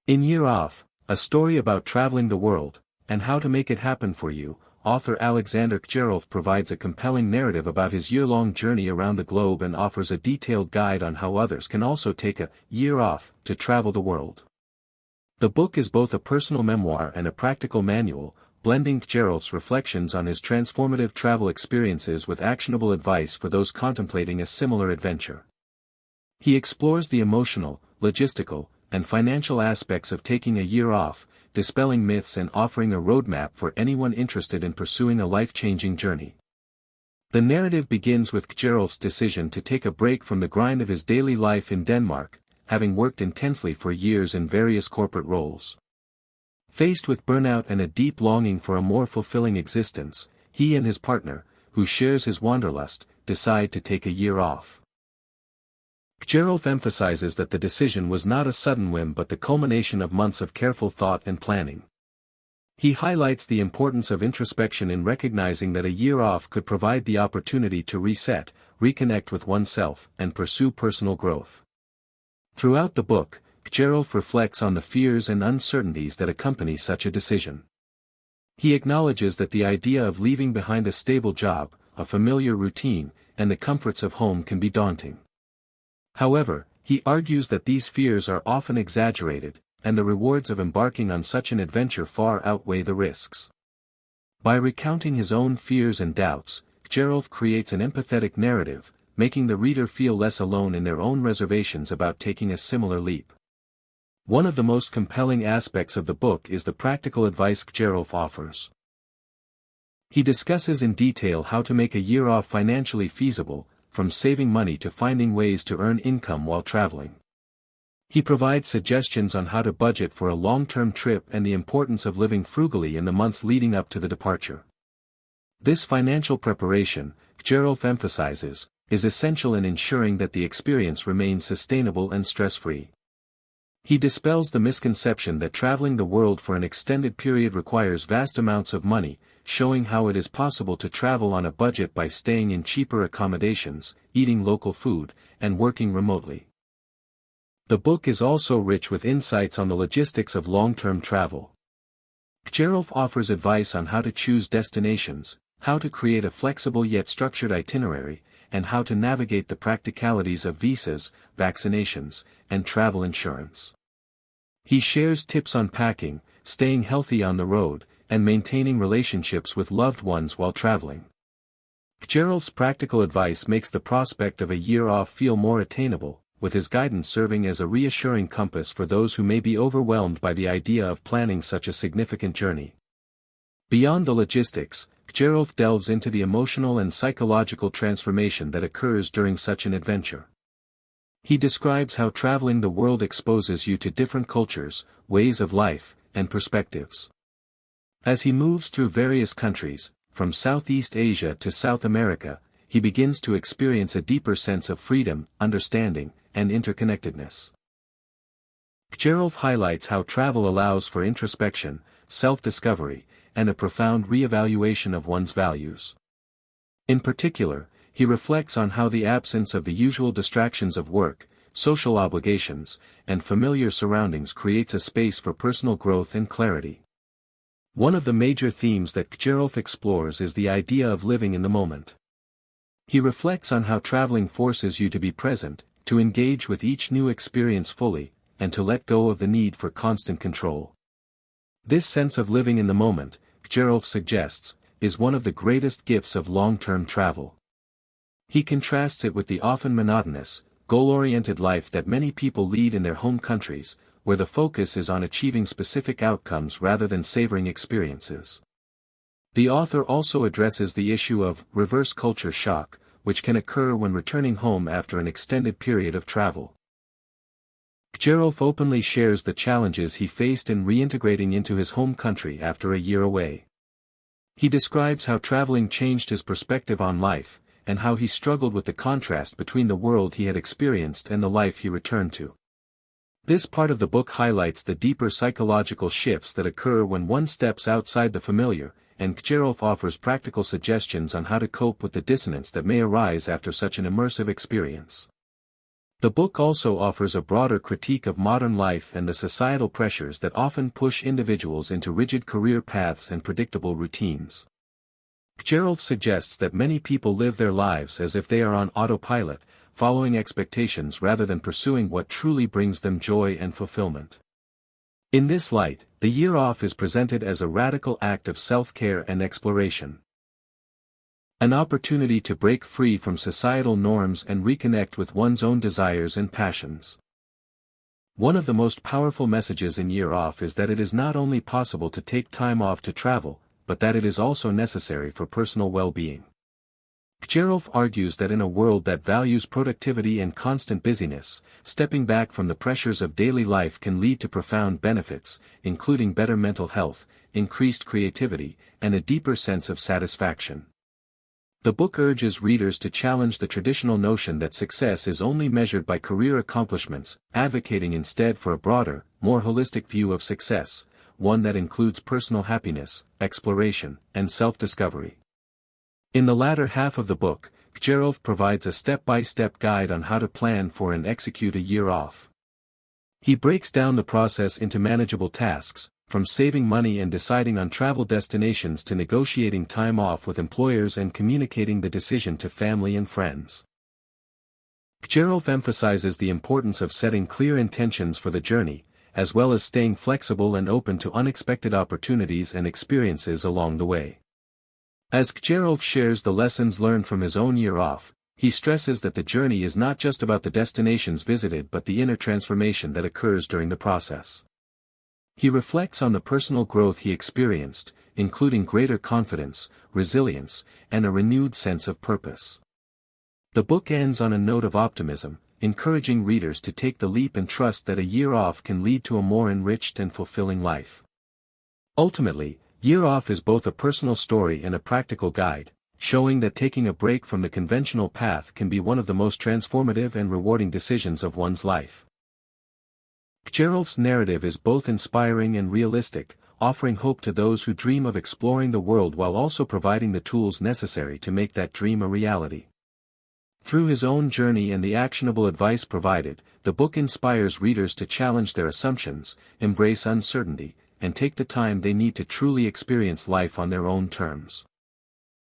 In Year Off, a story about traveling the world, and how to make it happen for you, author Alexander Kjerulf provides a compelling narrative about his year-long journey around the globe and offers a detailed guide on how others can also take a year off to travel the world. The book is both a personal memoir and a practical manual, blending Kjerulf's reflections on his transformative travel experiences with actionable advice for those contemplating a similar adventure. He explores the emotional, logistical, and financial aspects of taking a year off, dispelling myths and offering a roadmap for anyone interested in pursuing a life-changing journey. The narrative begins with Kjerulf's decision to take a break from the grind of his daily life in Denmark, having worked intensely for years in various corporate roles. Faced with burnout and a deep longing for a more fulfilling existence, he and his partner, who shares his wanderlust, decide to take a year off. Kjerulf emphasizes that the decision was not a sudden whim but the culmination of months of careful thought and planning. He highlights the importance of introspection in recognizing that a year off could provide the opportunity to reset, reconnect with oneself, and pursue personal growth. Throughout the book, Kjerulf reflects on the fears and uncertainties that accompany such a decision. He acknowledges that the idea of leaving behind a stable job, a familiar routine, and the comforts of home can be daunting. However, he argues that these fears are often exaggerated, and the rewards of embarking on such an adventure far outweigh the risks. By recounting his own fears and doubts, Kjerulf creates an empathetic narrative, making the reader feel less alone in their own reservations about taking a similar leap. One of the most compelling aspects of the book is the practical advice Kjerulf offers. He discusses in detail how to make a year off financially feasible, from saving money to finding ways to earn income while traveling. He provides suggestions on how to budget for a long-term trip and the importance of living frugally in the months leading up to the departure. This financial preparation, Kjerulf emphasizes, is essential in ensuring that the experience remains sustainable and stress-free. He dispels the misconception that traveling the world for an extended period requires vast amounts of money, showing how it is possible to travel on a budget by staying in cheaper accommodations, eating local food, and working remotely. The book is also rich with insights on the logistics of long-term travel. Kjerulf offers advice on how to choose destinations, how to create a flexible yet structured itinerary, and how to navigate the practicalities of visas, vaccinations, and travel insurance. He shares tips on packing, staying healthy on the road, and maintaining relationships with loved ones while traveling. Kjerulf's practical advice makes the prospect of a year off feel more attainable, with his guidance serving as a reassuring compass for those who may be overwhelmed by the idea of planning such a significant journey. Beyond the logistics, Kjerulf delves into the emotional and psychological transformation that occurs during such an adventure. He describes how traveling the world exposes you to different cultures, ways of life, and perspectives. As he moves through various countries, from Southeast Asia to South America, he begins to experience a deeper sense of freedom, understanding, and interconnectedness. Kjerulf highlights how travel allows for introspection, self-discovery, and a profound re-evaluation of one's values. In particular, he reflects on how the absence of the usual distractions of work, social obligations, and familiar surroundings creates a space for personal growth and clarity. One of the major themes that Kjerulf explores is the idea of living in the moment. He reflects on how traveling forces you to be present, to engage with each new experience fully, and to let go of the need for constant control. This sense of living in the moment, Kjerulf suggests, is one of the greatest gifts of long-term travel. He contrasts it with the often monotonous, goal-oriented life that many people lead in their home countries, where the focus is on achieving specific outcomes rather than savoring experiences. The author also addresses the issue of reverse culture shock, which can occur when returning home after an extended period of travel. Kjerulf openly shares the challenges he faced in reintegrating into his home country after a year away. He describes how traveling changed his perspective on life, and how he struggled with the contrast between the world he had experienced and the life he returned to. This part of the book highlights the deeper psychological shifts that occur when one steps outside the familiar, and Kjerulf offers practical suggestions on how to cope with the dissonance that may arise after such an immersive experience. The book also offers a broader critique of modern life and the societal pressures that often push individuals into rigid career paths and predictable routines. Kjerulf suggests that many people live their lives as if they are on autopilot, following expectations rather than pursuing what truly brings them joy and fulfillment. In this light, the year off is presented as a radical act of self-care and exploration. An opportunity to break free from societal norms and reconnect with one's own desires and passions. One of the most powerful messages in Year Off is that it is not only possible to take time off to travel, but that it is also necessary for personal well-being. Kjerulf argues that in a world that values productivity and constant busyness, stepping back from the pressures of daily life can lead to profound benefits, including better mental health, increased creativity, and a deeper sense of satisfaction. The book urges readers to challenge the traditional notion that success is only measured by career accomplishments, advocating instead for a broader, more holistic view of success, one that includes personal happiness, exploration, and self-discovery. In the latter half of the book, Kjerulf provides a step-by-step guide on how to plan for and execute a year off. He breaks down the process into manageable tasks, from saving money and deciding on travel destinations to negotiating time off with employers and communicating the decision to family and friends. Kjerulf emphasizes the importance of setting clear intentions for the journey, as well as staying flexible and open to unexpected opportunities and experiences along the way. As Kjerulf shares the lessons learned from his own year off, he stresses that the journey is not just about the destinations visited but the inner transformation that occurs during the process. He reflects on the personal growth he experienced, including greater confidence, resilience, and a renewed sense of purpose. The book ends on a note of optimism, encouraging readers to take the leap and trust that a year off can lead to a more enriched and fulfilling life. Ultimately, Year Off is both a personal story and a practical guide, showing that taking a break from the conventional path can be one of the most transformative and rewarding decisions of one's life. Kjerulf's narrative is both inspiring and realistic, offering hope to those who dream of exploring the world while also providing the tools necessary to make that dream a reality. Through his own journey and the actionable advice provided, the book inspires readers to challenge their assumptions, embrace uncertainty, and take the time they need to truly experience life on their own terms.